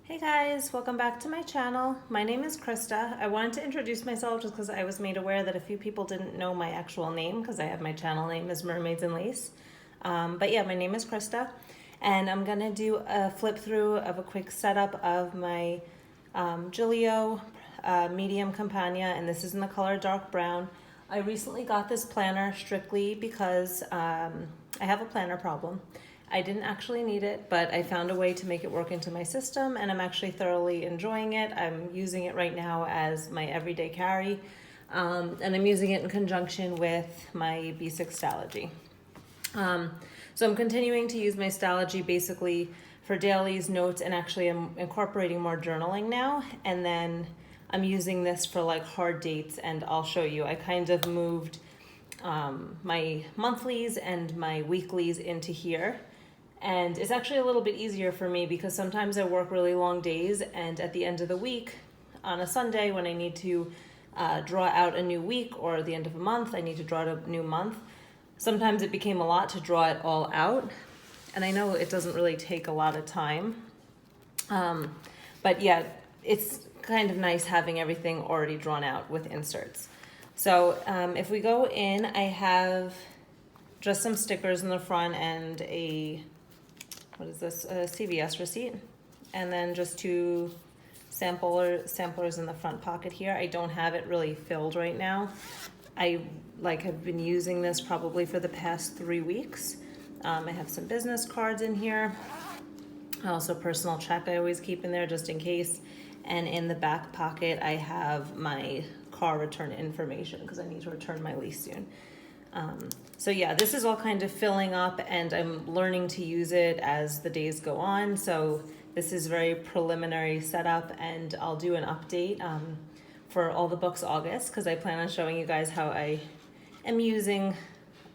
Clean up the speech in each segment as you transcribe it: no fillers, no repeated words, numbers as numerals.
Hey guys, welcome back to my channel. My name is Krista. I wanted to introduce myself just because I was made aware that a few people didn't know my actual name because I have my channel name as Mermaids and Lace. But yeah, my name is Krista, and I'm gonna do a flip through of a quick setup of my Gillio medium Compagna, and this is in the color dark brown. I recently got this planner strictly because I have a planner problem. I didn't actually need it, but I found a way to make it work into my system, and I'm actually thoroughly enjoying it. I'm using it right now as my everyday carry, and I'm using it in conjunction with my B6 Stalogy. So I'm continuing to use my Stalogy basically for dailies, notes, and actually I'm incorporating more journaling now, and then I'm using this for like hard dates, and I'll show you. I kind of moved my monthlies and my weeklies into here. And it's actually a little bit easier for me because sometimes I work really long days, and at the end of the week, on a Sunday when I need to draw out a new week, or the end of a month, I need to draw out a new month. Sometimes it became a lot to draw it all out, and I know it doesn't really take a lot of time. But yeah, it's kind of nice having everything already drawn out with inserts. So if we go in, I have just some stickers in the front and a CVS receipt, and then just two samplers in the front pocket here. I don't have it really filled right now. I have been using this probably for the past 3 weeks. I have some business cards in here. Also personal check I always keep in there just in case. And in the back pocket I have my car return information because I need to return my lease soon. So yeah, this is all kind of filling up, and I'm learning to use it as the days go on. So this is very preliminary setup, and I'll do an update for all the books August because I plan on showing you guys how I am using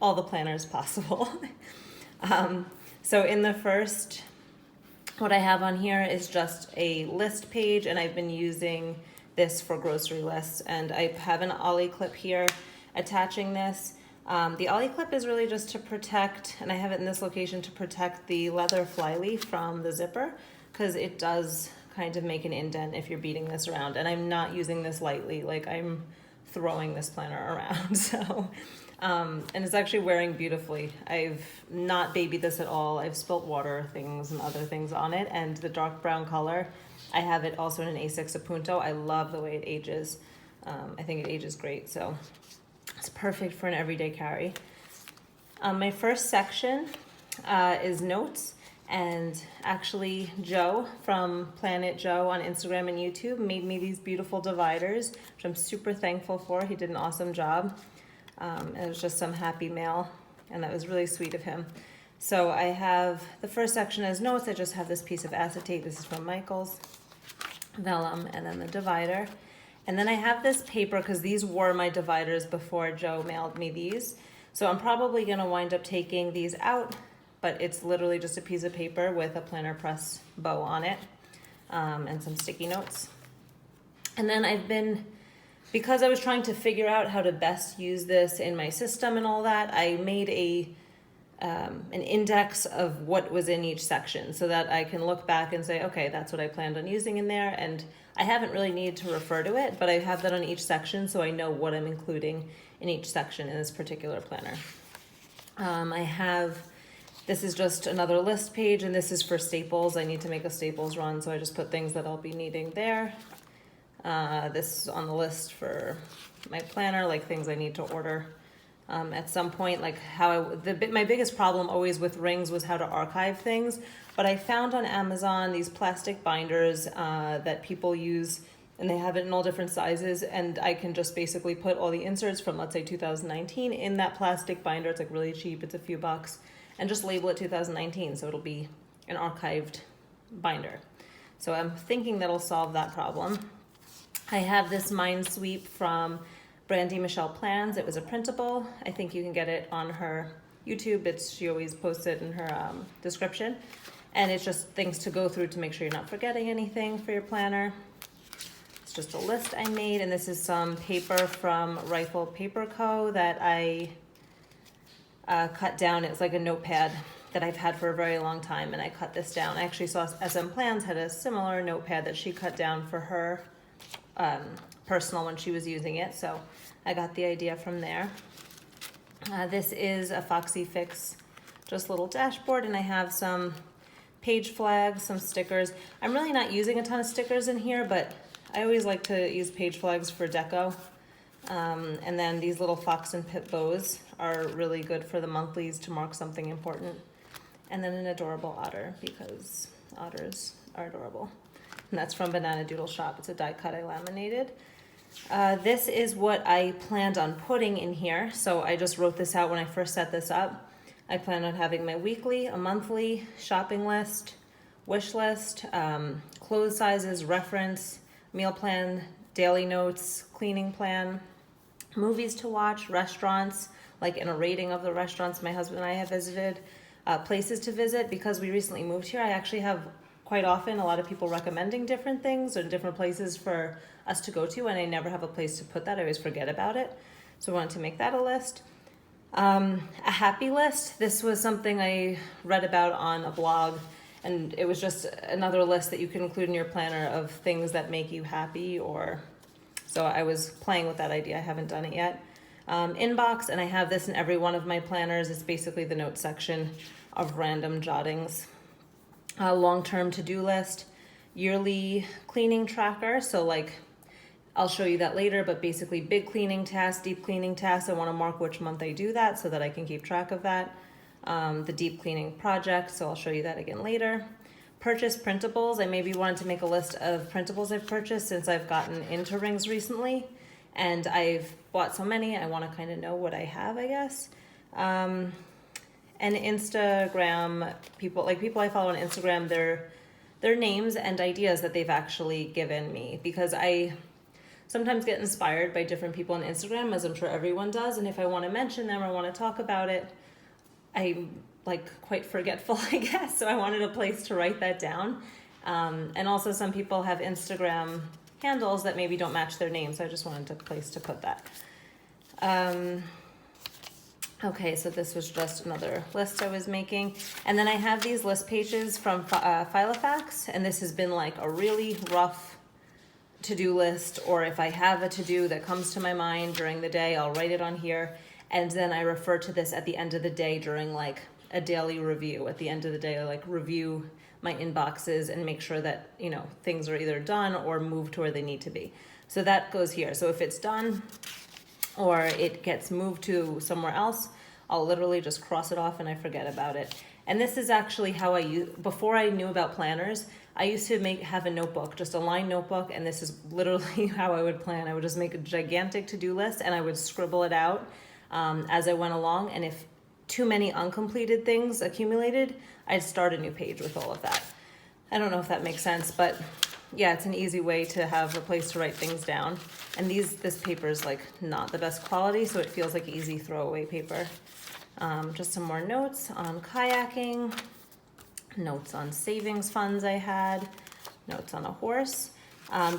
all the planners possible. So in the first, what I have on here is just a list page, and I've been using this for grocery lists, and I have an ollie clip here attaching this. The ollie clip is really just to protect, and I have it in this location to protect the leather flyleaf from the zipper, because it does kind of make an indent if you're beating this around, and I'm not using this lightly, like I'm throwing this planner around. So and it's actually wearing beautifully. I've not babied this at all. I've spilt water things and other things on it, and the dark brown color, I have it also in an A6 Apunto. I love the way it ages. I think it ages great, so it's perfect for an everyday carry. My first section is notes, and actually Joe from Planet Joe on Instagram and YouTube made me these beautiful dividers, which I'm super thankful for. He did an awesome job. It was just some happy mail, and that was really sweet of him. So I have the first section as notes. I just have this piece of acetate. This is from Michael's, vellum, and then the divider. And then I have this paper because these were my dividers before Joe mailed me these. So I'm probably gonna wind up taking these out, but it's literally just a piece of paper with a planner press bow on it, and some sticky notes. And then because I was trying to figure out how to best use this in my system and all that, I made an index of what was in each section so that I can look back and say, okay, that's what I planned on using in there. And I haven't really needed to refer to it, but I have that on each section so I know what I'm including in each section in this particular planner. This is just another list page, and this is for staples. I need to make a staples run, so I just put things that I'll be needing there. This is on the list for my planner, like things I need to order at some point, like my biggest problem always with rings was how to archive things. But I found on Amazon these plastic binders that people use, and they have it in all different sizes, and I can just basically put all the inserts from, let's say, 2019 in that plastic binder. It's like really cheap, it's a few bucks, and just label it 2019, so it'll be an archived binder. So I'm thinking that'll solve that problem. I have this Minesweep from Brandy Michelle Plans. It was a printable. I think you can get it on her YouTube. She always posts it in her description. And it's just things to go through to make sure you're not forgetting anything for your planner. It's just a list I made, and this is some paper from Rifle Paper Co. that I cut down. It's like a notepad that I've had for a very long time, and I cut this down. I actually saw SM Plans had a similar notepad that she cut down for her personal when she was using it, so I got the idea from there. This is a Foxy Fix, just little dashboard, and I have some page flags, some stickers. I'm really not using a ton of stickers in here, but I always like to use page flags for deco. And then these little fox and pip bows are really good for the monthlies to mark something important. And then an adorable otter, because otters are adorable. And that's from Banana Doodle Shop. It's a die cut I laminated. This is what I planned on putting in here. So I just wrote this out when I first set this up. I plan on having my weekly, a monthly, shopping list, wish list, clothes sizes, reference, meal plan, daily notes, cleaning plan, movies to watch, restaurants, like in a rating of the restaurants my husband and I have visited, places to visit. Because we recently moved here, I actually have quite often a lot of people recommending different things or different places for us to go to, and I never have a place to put that. I always forget about it. So I wanted to make that a list. A happy list. This was something I read about on a blog, and it was just another list that you can include in your planner of things that make you happy, or so I was playing with that idea. I haven't done it yet. Inbox, and I have this in every one of my planners. It's basically the notes section of random jottings. Long-term to-do list, yearly cleaning tracker. So like, I'll show you that later, but basically big cleaning tasks, deep cleaning tasks. I want to mark which month I do that so that I can keep track of that. The deep cleaning project, so I'll show you that again later. Purchase printables. I maybe wanted to make a list of printables I've purchased since I've gotten into rings recently, and I've bought so many, I want to kind of know what I have, I guess. And Instagram people I follow on Instagram, their names and ideas that they've actually given me, because I sometimes get inspired by different people on Instagram, as I'm sure everyone does, and if I want to mention them or want to talk about it, I'm like quite forgetful, I guess, so I wanted a place to write that down. And also some people have Instagram handles that maybe don't match their name, so I just wanted a place to put that. Okay, so this was just another list I was making. And then I have these list pages from Filofax, and this has been like a really rough to-do list, or if I have a to-do that comes to my mind during the day, I'll write it on here. And then I refer to this at the end of the day during like a daily review. At the end of the day, I like review my inboxes and make sure that, you know, things are either done or moved to where they need to be. So that goes here. So if it's done or it gets moved to somewhere else, I'll literally just cross it off and I forget about it. And this is actually how before I knew about planners, I used to have a notebook, just a line notebook, and this is literally how I would plan. I would just make a gigantic to-do list and I would scribble it out as I went along, and if too many uncompleted things accumulated, I'd start a new page with all of that. I don't know if that makes sense, but yeah, it's an easy way to have a place to write things down. And this paper is like not the best quality, so it feels like easy throwaway paper. Just some more notes on kayaking, notes on savings funds I had, notes on a horse.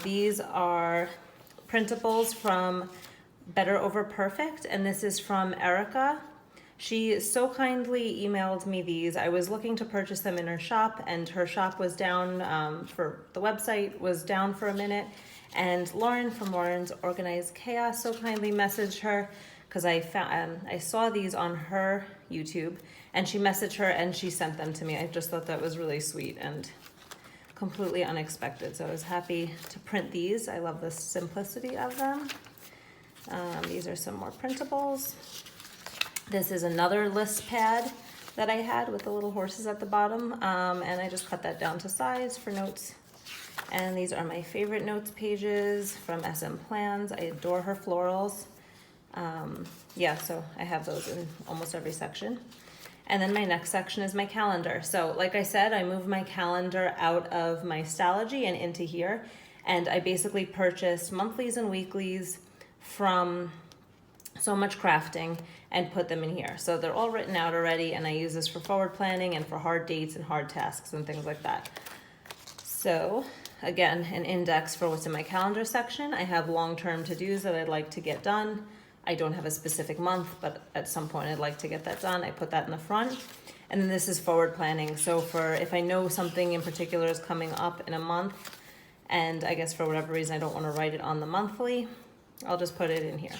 These are printables from Better Over Perfect, and this is from Erica. She so kindly emailed me these. I was looking to purchase them in her shop, and her shop was down the website was down for a minute, and Lauren from Lauren's Organized Chaos so kindly messaged her, because I saw these on her YouTube, and she messaged her and she sent them to me. I just thought that was really sweet and completely unexpected, so I was happy to print these. I love the simplicity of them. These are some more printables. This is another list pad that I had with the little horses at the bottom, and I just cut that down to size for notes. And these are my favorite notes pages from SM Plans. I adore her florals. Yeah, so I have those in almost every section. And then my next section is my calendar. So like I said, I moved my calendar out of my Stalogy and into here, and I basically purchased monthlies and weeklies from So Much Crafting and put them in here. So they're all written out already, and I use this for forward planning and for hard dates and hard tasks and things like that. So again, an index for what's in my calendar section. I have long-term to-dos that I'd like to get done. I don't have a specific month, but at some point I'd like to get that done. I put that in the front. And then this is forward planning. So for if I know something in particular is coming up in a month, and I guess for whatever reason I don't want to write it on the monthly, I'll just put it in here.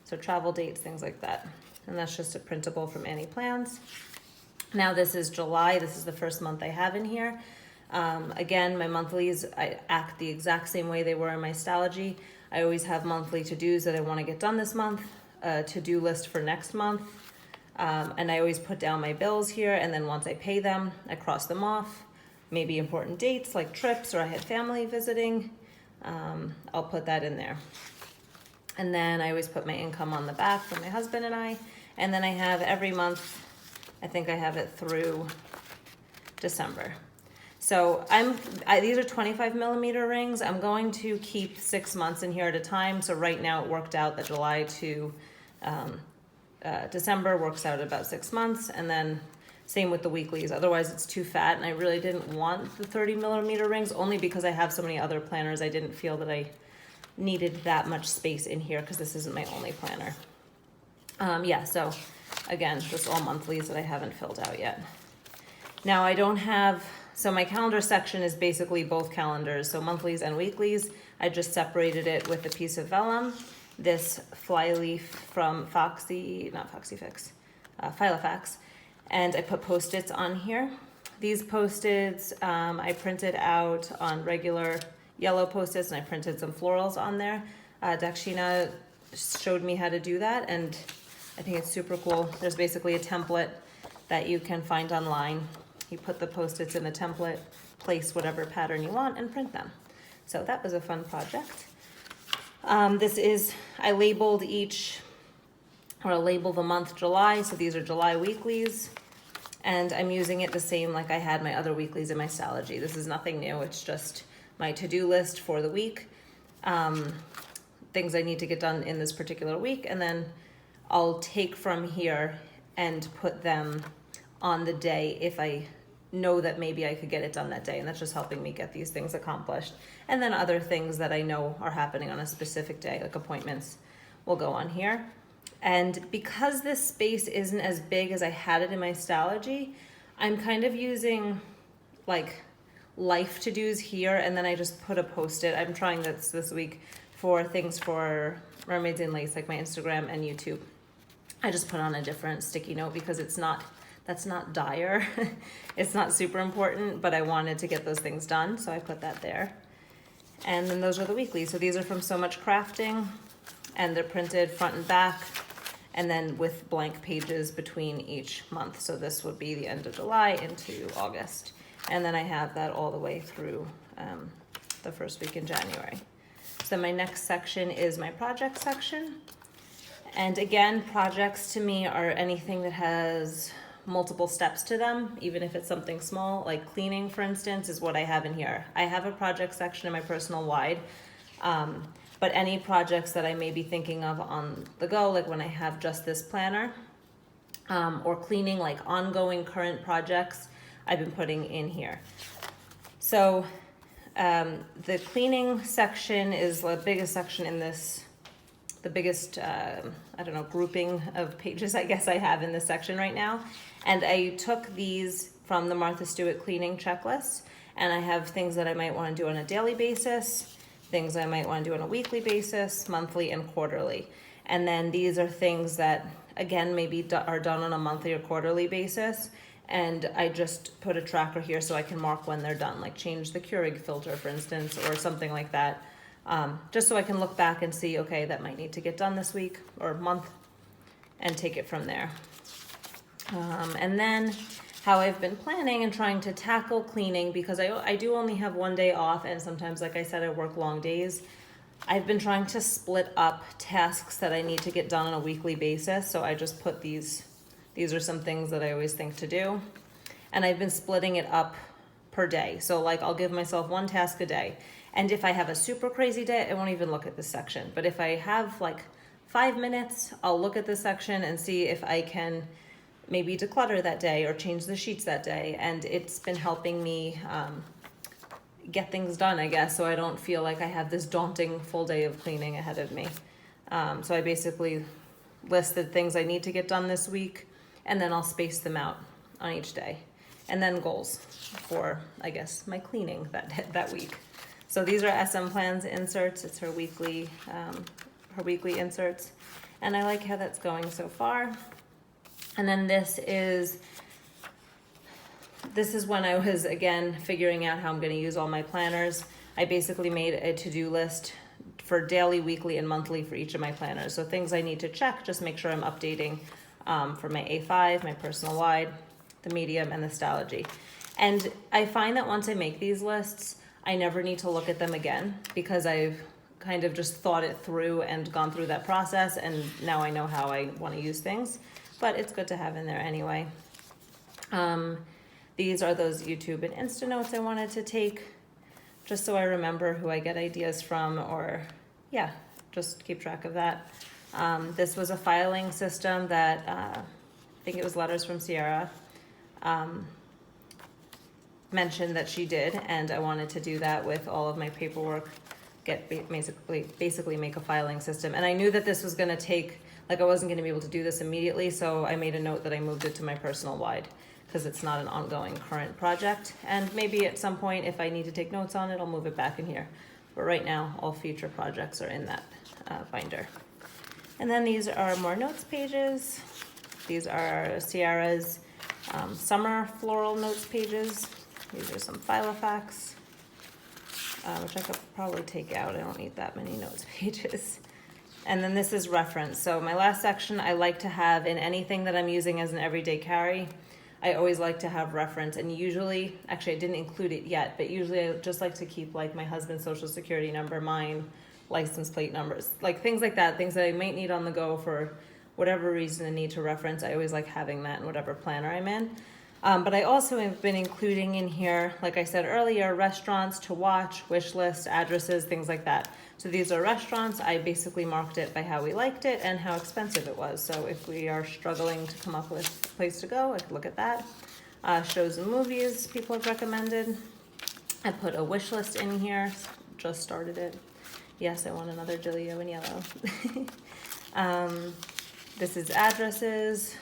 So travel dates, things like that. And that's just a printable from Annie Plans. Now this is July. This is the first month I have in here. Again, my monthlies, I act the exact same way they were in my Stalogy. I always have monthly to-dos that I want to get done this month, a to-do list for next month. And I always put down my bills here, and then once I pay them, I cross them off. Maybe important dates like trips or I had family visiting, I'll put that in there. And then I always put my income on the back for my husband and I. And then I have every month, I think I have it through December. So these are 25 millimeter rings. I'm going to keep 6 months in here at a time. So right now it worked out that July to December works out at about 6 months. And then same with the weeklies. Otherwise it's too fat, and I really didn't want the 30 millimeter rings, only because I have so many other planners. I didn't feel that I needed that much space in here because this isn't my only planner. Yeah, so again, just all monthlies that I haven't filled out yet. Now I don't have, so my calendar section is basically both calendars, so monthlies and weeklies. I just separated it with a piece of vellum, this flyleaf from Filofax, and I put Post-its on here. These Post-its I printed out on regular yellow Post-its, and I printed some florals on there. Dakshina showed me how to do that, and I think it's super cool. There's basically a template that you can find online. You put the Post-its in the template, place whatever pattern you want, and print them. So that was a fun project. I labeled I'll label the month July, so these are July weeklies. And I'm using it the same like I had my other weeklies in my Stalogy. This is nothing new, it's just my to-do list for the week. Things I need to get done in this particular week, and then I'll take from here and put them on the day if I know that maybe I could get it done that day, and that's just helping me get these things accomplished. And then other things that I know are happening on a specific day, like appointments, will go on here. And because this space isn't as big as I had it in my Stalogy, I'm kind of using like life to-dos here, and then I just put a Post-it. I'm trying this week for things for Mermaids in Lace, like my Instagram and YouTube. I just put on a different sticky note because that's not dire. It's not super important, but I wanted to get those things done, so I put that there. And then those are the weeklies. So these are from So Much Crafting, and they're printed front and back, and then with blank pages between each month. So this would be the end of July into August. And then I have that all the way through the first week in January. So my next section is my project section. And again, projects to me are anything that has multiple steps to them, even if it's something small, like cleaning, for instance, is what I have in here. I have a project section in my personal wide, but any projects that I may be thinking of on the go, like when I have just this planner, or cleaning, like ongoing current projects, I've been putting in here. So the cleaning section is the biggest section in this, the biggest, grouping of pages I guess I have in this section right now. And I took these from the Martha Stewart cleaning checklist, and I have things that I might want to do on a daily basis, things I might want to do on a weekly basis, monthly and quarterly. And then these are things that, again, maybe are done on a monthly or quarterly basis. And I just put a tracker here so I can mark when they're done, like change the Keurig filter, for instance, or something like that. Just so I can look back and see, okay, that might need to get done this week or month, and take it from there. And then how I've been planning and trying to tackle cleaning, because I do only have one day off, and sometimes, like I said, I work long days. I've been trying to split up tasks that I need to get done on a weekly basis, so I just put these are some things that I always think to do. And I've been splitting it up per day. So like I'll give myself one task a day. And if I have a super crazy day, I won't even look at this section. But if I have like 5 minutes, I'll look at this section and see if I can maybe declutter that day or change the sheets that day. And it's been helping me get things done, I guess, so I don't feel like I have this daunting full day of cleaning ahead of me. So I basically listed things I need to get done this week, and then I'll space them out on each day. And then goals for, I guess, my cleaning that week. So these are SM Plans inserts. It's her weekly inserts. And I like how that's going so far. And then this is when I was, again, figuring out how I'm going to use all my planners. I basically made a to-do list for daily, weekly, and monthly for each of my planners. So things I need to check, just make sure I'm updating for my A5, my personal wide, the medium, and the Stylogy. And I find that once I make these lists, I never need to look at them again because I've kind of just thought it through and gone through that process, and now I know how I want to use things. But it's good to have in there anyway. These are those YouTube and Insta notes I wanted to take, just so I remember who I get ideas from, or yeah, just keep track of that. This was a filing system that I think it was Letters from Sierra mentioned that she did, and I wanted to do that with all of my paperwork, basically make a filing system. And I knew that this was going to take, like I wasn't going to be able to do this immediately, so I made a note that I moved it to my personal wide because it's not an ongoing current project. And maybe at some point, if I need to take notes on it, I'll move it back in here. But right now, all future projects are in that binder. And then these are more notes pages. These are Sierra's summer floral notes pages. These are some Filofax, which I could probably take out. I don't need that many notes pages. And then this is reference. So my last section, I like to have in anything that I'm using as an everyday carry, I always like to have reference. And usually, actually I didn't include it yet, but usually I just like to keep like my husband's social security number, mine, license plate numbers, like things like that, things that I might need on the go for whatever reason I need to reference. I always like having that in whatever planner I'm in. But I also have been including in here, like I said earlier, restaurants to watch, wish list, addresses, things like that. So these are restaurants. I basically marked it by how we liked it and how expensive it was. So if we are struggling to come up with a place to go, I could look at that. Shows and movies people have recommended. I put a wish list in here, just started it. Yes, I want another Gillio in yellow. This is addresses,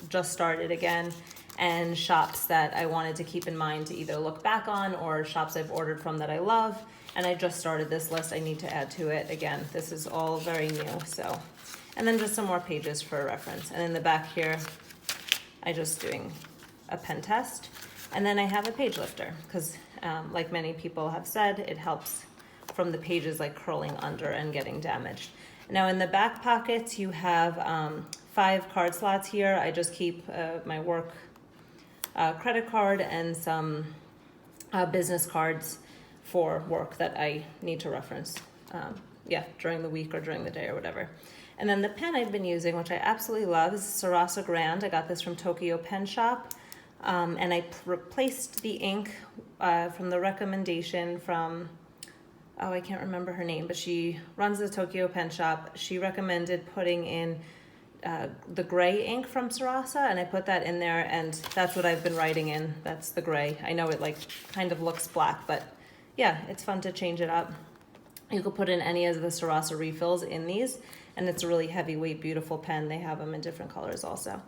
just started again. And shops that I wanted to keep in mind to either look back on, or shops I've ordered from that I love. And I just started this list. I need to add to it. Again, this is all very new. So, and then just some more pages for reference. And in the back here, I just doing a pen test. And then I have a page lifter because like many people have said, it helps from the pages like curling under and getting damaged. Now in the back pockets, you have 5 card slots here. I just keep my work credit card and some business cards for work that I need to reference, during the week or during the day or whatever. And then the pen I've been using, which I absolutely love, is Sarasa Grand. I got this from Tokyo Pen Shop, and I replaced the ink from the recommendation from, I can't remember her name, but she runs the Tokyo Pen Shop. She recommended putting in the gray ink from Sarasa, and I put that in there, and that's what I've been writing in. That's the gray. I know it like kind of looks black, but yeah, it's fun to change it up. You could put in any of the Sarasa refills in these, and it's a really heavyweight, beautiful pen. They have them in different colors also.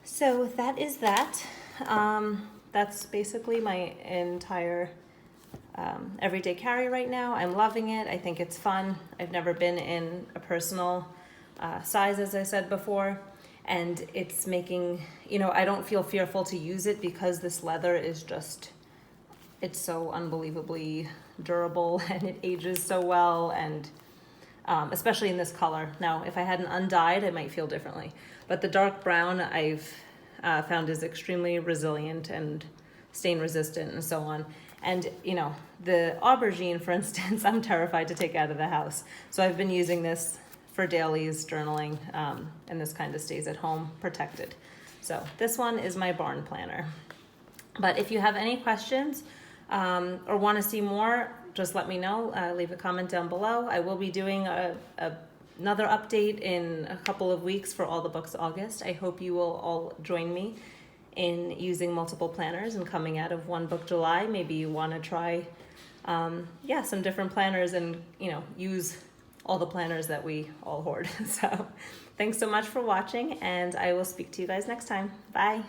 So that is that. That's basically my entire everyday carry right now. I'm loving it. I think it's fun. I've never been in a personal size, as I said before, and it's making, I don't feel fearful to use it because this leather is just, it's so unbelievably durable and it ages so well, and especially in this color. Now, if I hadn't undyed, it might feel differently, but the dark brown I've found is extremely resilient and stain resistant and so on. And, the aubergine, for instance, I'm terrified to take out of the house. So I've been using this for dailies, journaling, and this kind of stays at home protected. So this one is my barn planner. But if you have any questions or want to see more, just let me know. Leave a comment down below. I will be doing another update in a couple of weeks for all the books August. I hope you will all join me in using multiple planners and coming out of one book July. Maybe you want to try some different planners and use all the planners that we all hoard. So thanks so much for watching, and I will speak to you guys next time. Bye.